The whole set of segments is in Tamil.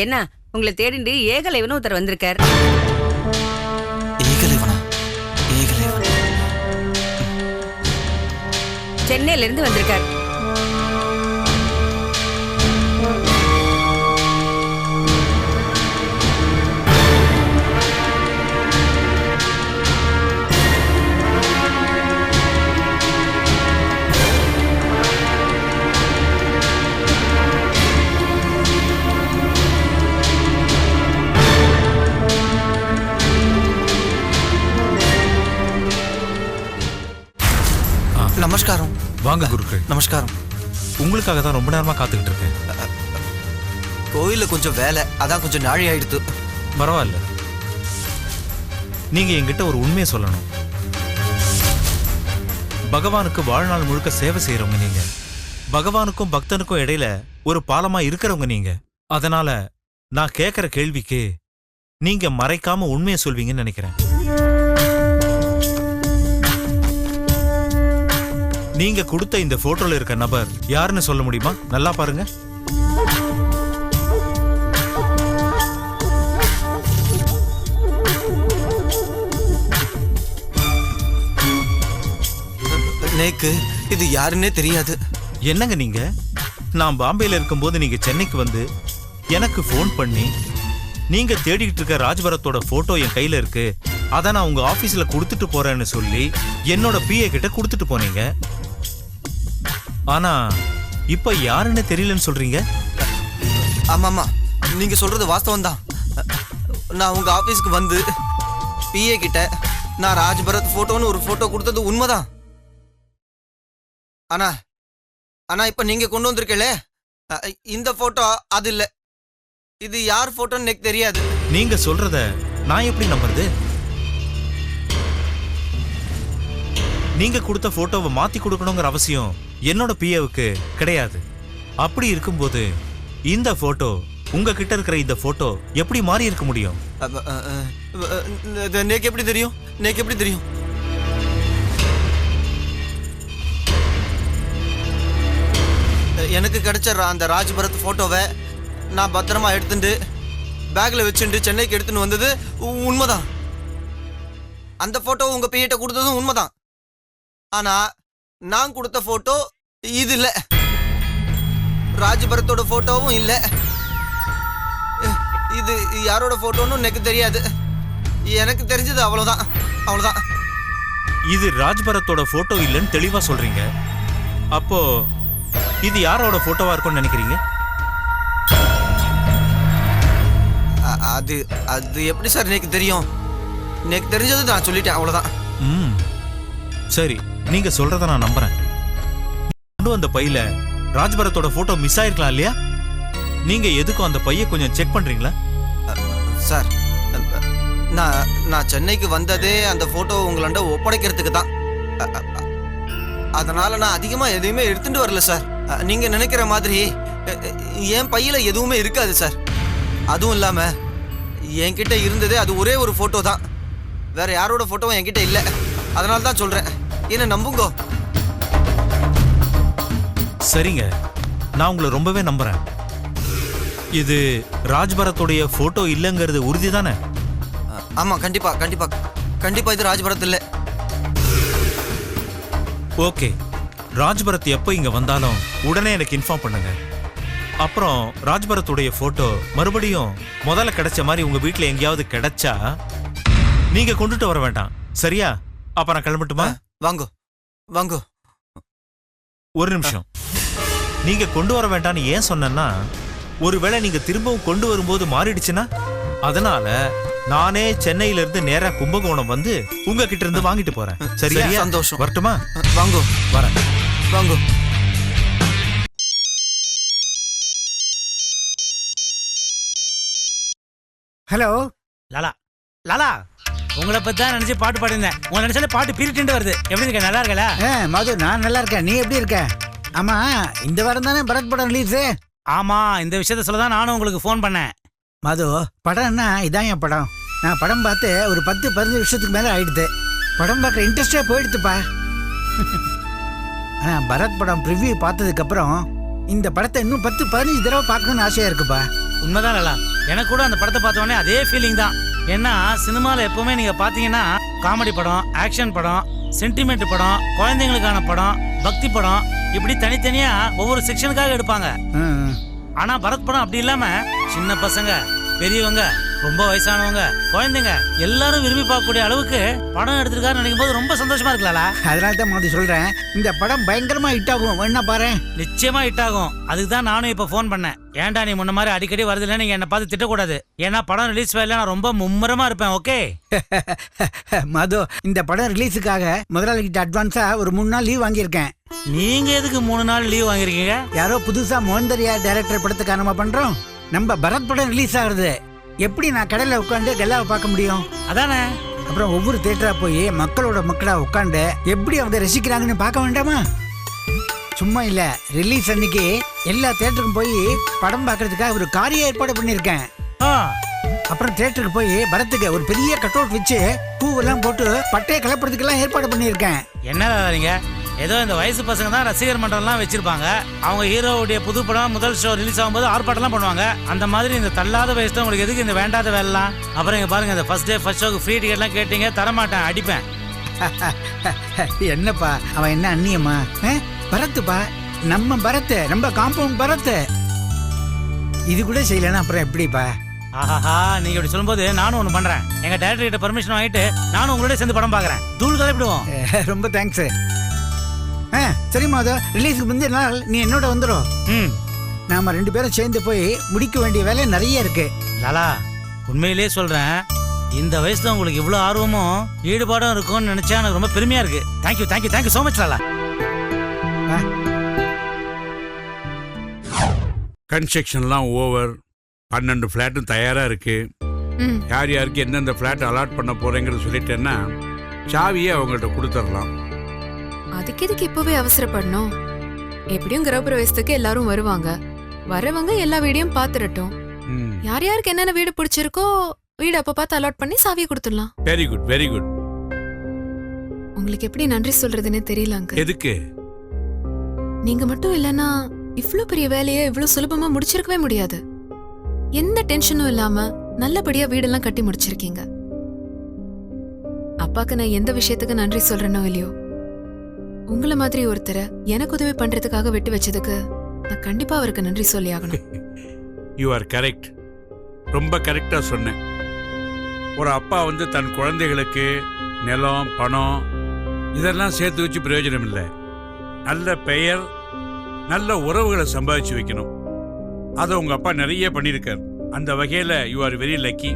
என்ன உங்களை தேடிண்டு ஏகலைவனும் ஒருத்தர் வந்திருக்கார். ஏகலைவனா? ஏகலைவன் சென்னையில இருந்து வந்திருக்கார். நமஸ்காரம். வாங்க குருக்கள். நமஸ்காரம். உங்களுக்காக தான் ரொம்ப நேரமா காத்துக்கிட்டு இருக்கேன். கோயில கொஞ்சம் வேலை, அதான் கொஞ்சம் நாழி ஆயிடுத்து. பரவாயில்ல, நீங்க என்கிட்ட ஒரு உண்மையை சொல்லணும். பகவானுக்கு வாழ்நாள் முழுக்க சேவை செய்யறவங்க நீங்க. பகவானுக்கும் பக்தனுக்கும் இடையில ஒரு பாலமா இருக்கிறவங்க நீங்க. அதனால நான் கேட்கிற கேள்விக்கு நீங்க மறைக்காம உண்மையை சொல்வீங்கன்னு நினைக்கிறேன். நீங்க கொடுத்த இந்த போட்டோல இருக்க நபர் யாருன்னு சொல்ல முடியுமா? நல்லா பாருங்க. நேக்கு இது யாருன்னே தெரியாது. என்னங்க நீங்க? நான் பாம்பேல இருக்கும்போது நீங்க சென்னைக்கு வந்து எனக்கு ஃபோன் பண்ணி நீங்க தேடிட்டு இருக்க ராஜ்பரத்தோட போட்டோ என் கையில இருக்கு, அத நான் உங்க ஆபீஸ்ல கொடுத்துட்டு போறேன்னு சொல்லி என்னோட பிஏ கிட்ட கொடுத்துட்டு போனீங்க. ஆனா இப்ப யாருன்னு தெரியலன்னு சொல்றீங்க. ஆமாமா, நீங்க சொல்றது வாஸ்தவம் தான். நான் உங்க ஆபீஸ்க்கு வந்து பிஏ கிட்ட நான் ராஜ்பரத் போட்டோன்னு ஒரு போட்டோ கொடுத்தது உண்மைதான். ஆனா ஆனா இப்ப நீங்க கொண்டு வந்திருக்கீங்களே இந்த போட்டோ அது இல்ல. இது யார் போட்டோன்னு எனக்கு தெரியாது. நீங்க சொல்றத நான் எப்படி நம்புறது? நீங்க கொடுத்த போட்டோவை மாத்தி கொடுக்கணுங்கிற அவசியம் என்னோட பிஏவுக்கு கிடையாது. அப்படி இருக்கும்போது இந்த போட்டோ உங்ககிட்ட இருக்கிற இந்த போட்டோ எப்படி மாறி இருக்க முடியும்? நேக்கு எப்படி தெரியும்? நேக்கு எப்படி தெரியும்? எனக்கு கிடைச்ச அந்த ராஜ்பரத் போட்டோவை நான் பத்திரமா எடுத்துட்டு பேக்ல வச்சுட்டு சென்னைக்கு எடுத்துன்னு வந்தது உண்மைதான். அந்த போட்டோ உங்க பிஏட்ட கொடுத்ததும் உண்மைதான். ஆனா நான் கொடுத்த போட்டோ இது இல்ல. ராஜ்பரத்தோட போட்டோவும் இல்ல. இது யாரோட போட்டோன்னு எனக்கு தெரியாது. எனக்கு தெரிஞ்சது அவ்வளவுதான். அவ்வளவுதான். இது ராஜ்பரத்தோட போட்டோ இல்லைன்னு தெளிவா சொல்றீங்க. அப்போ இது யாரோட போட்டோவா இருக்கும்னு நினைக்கிறீங்க? அது அது எப்படி சார் எனக்கு தெரியும்? எனக்கு தெரிஞ்சது நான் சொல்லிட்டேன், அவ்வளவுதான். சரி, நீங்க சொல்றத நான் நம்புறேன். கொண்டு வந்த பையில ராஜ்பரத்தோட போட்டோ மிஸ் ஆயிருக்கலாம் இல்லையா? நீங்க எதுக்கும் அந்த பையை கொஞ்சம் செக் பண்றீங்களா? சார், நான் சென்னைக்கு வந்ததே அந்த போட்டோ உங்களாண்ட ஒப்படைக்கிறதுக்கு தான். அதனால நான் அதிகமா எதையுமே எடுத்துட்டு வரல சார். நீங்க நினைக்கிற மாதிரி என் பையில எதுவுமே இருக்காது சார். அதுவும் இல்லாம என்கிட்ட இருந்ததே அது ஒரே ஒரு போட்டோ தான். வேற யாரோட போட்டோவும் என்கிட்ட இல்ல. அதனால தான் சொல்றேன், என்ன நம்புங்கோ. சரிங்க, நான் உங்களை ரொம்பவே நம்புறேன். இது ராஜ்பரத்தோடைய போட்டோ இல்லங்கிறது உறுதி தானே? ஆமா, கண்டிப்பா கண்டிப்பா கண்டிப்பா இது ராஜ்பரத் இல்ல. ஓகே, ராஜ்பரத் எப்போ இங்க வந்தாலும் உடனே எனக்கு இன்ஃபார்ம் பண்ணுங்க. அப்புறம் ராஜ்பரத்துடைய போட்டோ மறுபடியும் முதல்ல கிடைச்ச மாதிரி உங்க வீட்டுல எங்கேயாவது கிடைச்சா நீங்க கொண்டுட்டு வர வேண்டாம், சரியா? அப்ப நான் கிளம்பட்டுமா? வாங்கோ வாங்கோ. ஒரு நிமிஷம். நீங்க கொண்டு வர வேண்டாம்னு ஏன் சொன்னேன்னா, ஒருவேளை நீங்க திரும்பவும் கொண்டு வரும்போது மாறிடுச்சுன்னா, அதனால நானே சென்னையில இருந்து நேரா கும்பகோணம் வந்து உங்ககிட்ட இருந்து வாங்கிட்டு போறேன், சரியா? சந்தோஷம். வரட்டுமா? வாங்கோ. வரேன். வாங்கோ. ஹலோ லாலா. லாலா, உங்களை பத்தி தான் நினைச்சு பாட்டு பாடிருந்தேன். உங்களை நினைச்சாலே பாட்டு பீரிட்டு வருது. எப்படி இருக்க? நல்லா இருக்கல? மது, நான் நல்லா இருக்கேன். நீ எப்படி இருக்க? ஆமா, இந்த வாரம் தானே பரத் படம் ரிலீஸ். ஆமா, இந்த விஷயத்த சொல்ல தான் நானும் உங்களுக்கு ஃபோன் பண்ணேன். மது, படம்னா இதான் என் படம். நான் படம் பார்த்து ஒரு 10-15 வருஷத்துக்கு மேல ஆயிடுது. படம் பார்க்குற இன்ட்ரெஸ்டே போயிடுதுப்பா. ஆனா பரத் படம் ப்ரிவ்யூ பார்த்ததுக்கு அப்புறம் இந்த படத்தை இன்னும் 10-15 தடவை பார்க்கணும்னு ஆசையா இருக்குப்பா. உண்மைதான் லலா, எனக்கு கூட அந்த படத்தை பார்த்த உடனே அதே ஃபீலிங் தான். ஏன்னா சினிமாவில் எப்பவுமே நீங்க பாத்தீங்கன்னா காமெடி படம், ஆக்ஷன் படம், சென்டிமெண்ட் படம், குழந்தைங்களுக்கான படம், பக்தி படம், இப்படி தனித்தனியா ஒவ்வொரு செக்ஷனுக்காக எடுப்பாங்க. ஆனா பரத் படம் அப்படி இல்லாம சின்ன பசங்க, பெரியவங்க, ரொம்ப வயசானவங்க, குழந்தைங்க எல்லாரும் விரும்பி பார்க்கக்கூடிய அளவுக்கு படம் எடுத்திருக்காரு நினைக்கும் போது ரொம்ப சந்தோஷமா இருக்கலாம்ல. அதனால தான் மாதிரி சொல்றேன், இந்த படம் பயங்கரமா ஹிட் ஆகும். வேணா பாரு. நிச்சயமா ஹிட் ஆகும். அதுக்கு தான் நானும் இப்ப ஃபோன் பண்ணேன். ஏன்டா நீ முன்ன மாதிரி அடிக்கடி வருதுல, நீங்க என்ன பார்த்து திட்டக்கூடாது. ஏன்னா படம் ரிலீஸ் வேலை நான் ரொம்ப மும்முரமா இருப்பேன். ஓகே மது, இந்த படம் ரிலீஸுக்காக முதலாளிகிட்ட அட்வான்ஸா ஒரு 3 நாள் லீவ் வாங்கியிருக்கேன். நீங்க எதுக்கு 3 நாள் லீவ் வாங்கிருக்கீங்க? யாரோ புதுசா மோகந்தரியா டைரக்டர் படத்துக்கு நம்ம பண்றோம். நம்ம பரத் படம் ரிலீஸ் ஆகுது. எப்படி நான் கடையில உட்காந்து கெல்லாவை பார்க்க முடியும்? அதானே. அப்புறம் ஒவ்வொரு தியேட்டரா போய் மக்களா உட்காந்து எப்படி அவங்க ரசிக்கிறாங்கன்னு பார்க்க வேண்டாமா? சும்மா இல்ல, ரிலீஸ் அன்னைக்கு எல்லா தியேட்டருக்கும் போய் படம் பார்க்கறதுக்காக ஒரு காரிய ஏற்பாடு பண்ணியிருக்கேன். அப்புறம் தியேட்டருக்கு போய் பரத்துக்கு ஒரு பெரிய கட் அவுட் வச்சு பூவெல்லாம் போட்டு பட்டையை கிளப்புறதுக்கெல்லாம் ஏற்பாடு பண்ணியிருக்கேன். என்ன நீங்க ஏதோ இந்த வயசு பசங்க தான் ரசிகர் மன்றம்லாம் வச்சிருப்பாங்க. அவங்க ஹீரோவுடைய புது படம் முதல் ஷோ ரிலீஸ் ஆகும்போது ஆர்ப்பாட்டம்லாம் பண்ணுவாங்க. அந்த மாதிரி இந்த தள்ளாத வயசுல உங்களுக்கு எதுக்கு இந்த வேண்டாத வேலைலாம்? அப்புறம் இங்க பாருங்க, இந்த ஃபர்ஸ்ட் டே ஃபர்ஸ்ட் ஷோக்கு ஃப்ரீ டிக்கெட்லாம் கேட்டீங்க, தரமாட்டேன், அடிப்பேன். என்னப்பா அவன் என்ன அந்நியமா? பரத்துப்பா, நம்ம பரத்து, நம்ம காம்பவுண்ட் பரத்து. இது கூட செய்யலன்னா அப்புறம் எப்படிப்பா? ஆஹாஹா, நீங்க இப்படி சொல்லும்போது நானும் ஒண்ணு பண்றேன். எங்க டைரக்டர் கிட்ட பர்மிஷன் வாங்கிட்டு நானும் உங்களோட சேர்ந்து படம் பாக்குறேன். தூள் கலப்பிடுவோம். ரொம்ப தேங்க்ஸ். சரி மாதா, ரிலீஸுக்கு முந்தைய நாள் நீ என்னோட வந்துடும். நாம 2 பேரும் சேர்ந்து போய் முடிக்க வேண்டிய வேலை நிறைய இருக்கு. லாலா, உண்மையிலேயே சொல்றேன், இந்த வயசுல உங்களுக்கு இவ்வளவு ஆர்வமும் ஈடுபாடும் இருக்கும்னு நினைச்சா எனக்கு ரொம்ப பெருமையா இருக்கு. Thank you thank you thank you so much Lala. கன்ஸ்ட்ரக்ஷன்லாம் ஓவர், 12 ஃப்ளாட்டும் தயாரா இருக்கு. யார் யாருக்கு எந்தெந்த ஃப்ளாட் அலாட் பண்ண போறேங்கிறது சொல்லிட்டேன்னா சாவியை அவங்கள்ட்ட கொடுத்துடலாம். அதுக்கு எதுக்கு இப்பவே அவசரப்படணும்? எப்படியும் கிரகப்பிரவேசத்துக்கு எல்லாரும் வருவாங்க. வரவங்க எல்லா வீடையும் பாத்துறட்டும். யார் யாருக்கு என்னென்ன வீடு பிடிச்சிருக்கோ வீடு அப்ப பார்த்து அலாட் பண்ணி சாவியை கொடுத்துடலாம். Very good very good. உங்களுக்கு எப்படி நன்றி சொல்றதுன்னு தெரியலங்க. எதுக்கு? நீங்க மட்டும் இல்லைன்னா இவ்ளோ பெரிய வேலையை இவ்ளோ சுலபமா முடிச்சிருக்கவே முடியாது. எந்த டென்ஷனும் இல்லாம நல்லபடியா வீடெல்லாம் கட்டி முடிச்சிருக்கீங்க. அப்பாக்கு நான் எந்த விஷயத்துக்கு நன்றி சொல்றேனோ இல்லையோ, உங்களை மாதிரி ஒருத்தரை எனக்கு உதவி பண்றதுக்காக விட்டு வச்சதுக்கு நான் கண்டிப்பா அவருக்கு நன்றி சொல்லி ஆகணும். You are correct. ரொம்ப கரெக்டா சொன்னேன். ஒரு அப்பா தன் குழந்தைகளுக்கு நிலம், பணம் இதெல்லாம் சேர்த்து வச்சு பிரயோஜனம் இல்லை. நல்ல பெயர், நல்ல உறவுகளை சம்பாதிச்சு வைக்கணும். அதை உங்க அப்பா நிறைய பண்ணியிருக்கார். அந்த வகையில you are very lucky.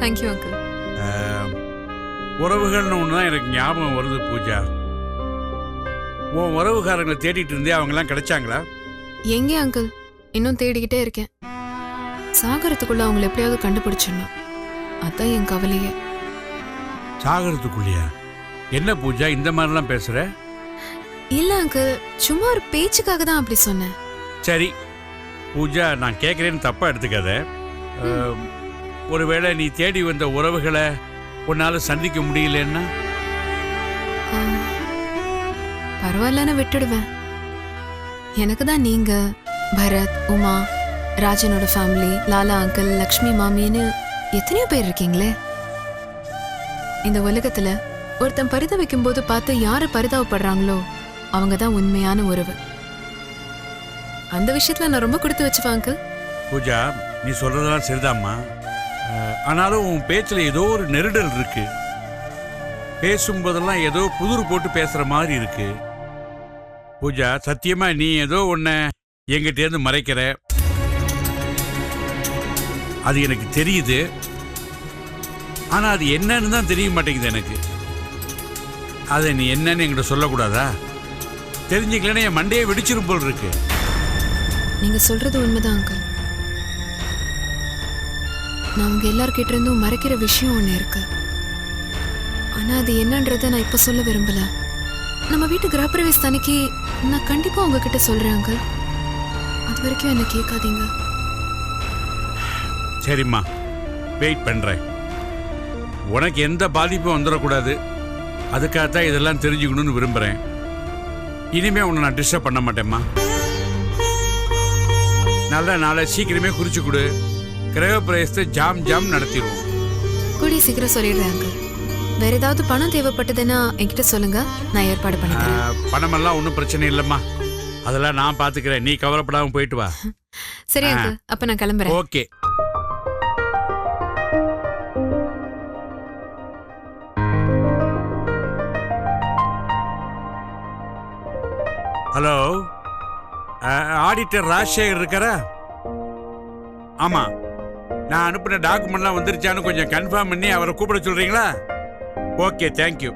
Thank you uncle. உறவுகள்னு ஒன்று தான் எனக்கு ஞாபகம் வருது பூஜா. உன் உறவுகாரங்களை தேடிட்டு இருந்தே அவங்கெல்லாம் கிடைச்சாங்களா? எங்கே அங்கிள், இன்னும் தேடிக்கிட்டே இருக்கேன். சாகரத்துக்குள்ள அவங்களை எப்படியாவது கண்டுபிடிச்சிடணும். அதான் என் கவலையே. சாகரத்துக்குள்ளையா? என்ன பூஜா இந்த மாதிரிலாம் பேசுற? இல்ல அங்கிள், சும்மா ஒரு பேச்சுக்காக தான் அப்படி சொன்னேன். சரி பூஜா, நான் கேட்குறேன்னு தப்பா எடுத்துக்காத. ஒருவேளை நீ தேடி வந்த உறவுகளை உன்னால சந்திக்க முடியலன்னா? பரவாயில்லன்னு விட்டுடுவேன். எனக்கு தான் நீங்க, பரத், உமா, ராஜனோட ஃபேமிலி, லாலா அங்கிள், லக்ஷ்மி மாமின்னு எத்தனையோ பேர் இருக்கீங்களே. இந்த உலகத்துல ஒருத்தன் பரிதவிக்கும் போது பார்த்து யாரு பரிதாபப்படுறாங்களோ அவங்க தான் உண்மையான உறவு. அந்த விஷயத்துல நான் ரொம்ப கொடுத்து வச்சுப்பேன் அங்கிள். பூஜா, நீ சொல்றதெல்லாம் சரிதாம்மா. ஆனாலும் உன் பேச்சுல ஏதோ ஒரு நெருடல் இருக்கு. பேசும்போதெல்லாம் ஏதோ புதிர் போட்டு பேசுற மாதிரி இருக்கு. பூஜா, சத்தியமா நீ ஏதோ ஒன்ன என்கிட்ட இருந்து மறைக்கிற. அது எனக்கு தெரியுது. ஆனா அது என்னன்னு தான் தெரிய மாட்டேங்குது எனக்கு. அதை நீ என்னன்னு என்கிட்ட சொல்லக்கூடாதா? தெரிஞ்சுக்கலன்னு என் மண்டையை வெடிச்சிரும் போல் இருக்கு. நீங்க சொல்றது உண்மைதான் அங்கிள். நான் உங்க எல்லார்கிட்ட இருந்தும் மறைக்கிற விஷயம் ஒண்ணு இருக்கு. ஆனா அது என்னன்றத நான் இப்ப சொல்ல விரும்பல. நம்ம வீட்டு கிரகப்பிரவேச அன்னைக்கு நான் கண்டிப்பா உங்ககிட்ட சொல்றேன் அங்கிள். அது வரைக்கும் என்ன கேட்காதீங்க. சரிம்மா, வெயிட் பண்றேன். உனக்கு எந்த பாதிப்பும் வந்துடக்கூடாது. அதுக்காகத்தான் இதெல்லாம் தெரிஞ்சுக்கணும்னு விரும்புறேன். இனிமே உன்னை நான் டிஸ்டர்ப் பண்ண மாட்டேம்மா. நல்ல நாளை சீக்கிரமே குறிச்சு கொடு. கிரக பிரவேசத்தை ஜாம் ஜாம் நடத்திடுவோம். கூடிய சீக்கிரம் சொல்லிடுறேன் அங்கிள். வேற ஏதாவது பணம் தேவைப்பட்டதுன்னா என்கிட்ட சொல்லுங்க, நான் ஏற்பாடு பண்ணி தரேன். பணமெல்லாம் ஒன்றும் பிரச்சனை இல்லைம்மா, அதெல்லாம் நான் பார்த்துக்கிறேன். நீ கவலைப்படாமல் போயிட்டு வா. சரி அங்கிள், அப்ப நான் கிளம்புறேன். ஓகே. ஹலோ, ஆடிட்டர் ராஜசேகர் இருக்காரா? ஆமா, நான் அனுப்பின டாக்குமெண்ட்லாம் வந்துருச்சான்னு கொஞ்சம் கன்ஃபார்ம் பண்ணி அவரை கூப்பிட சொல்றீங்களா? Okay, thank you.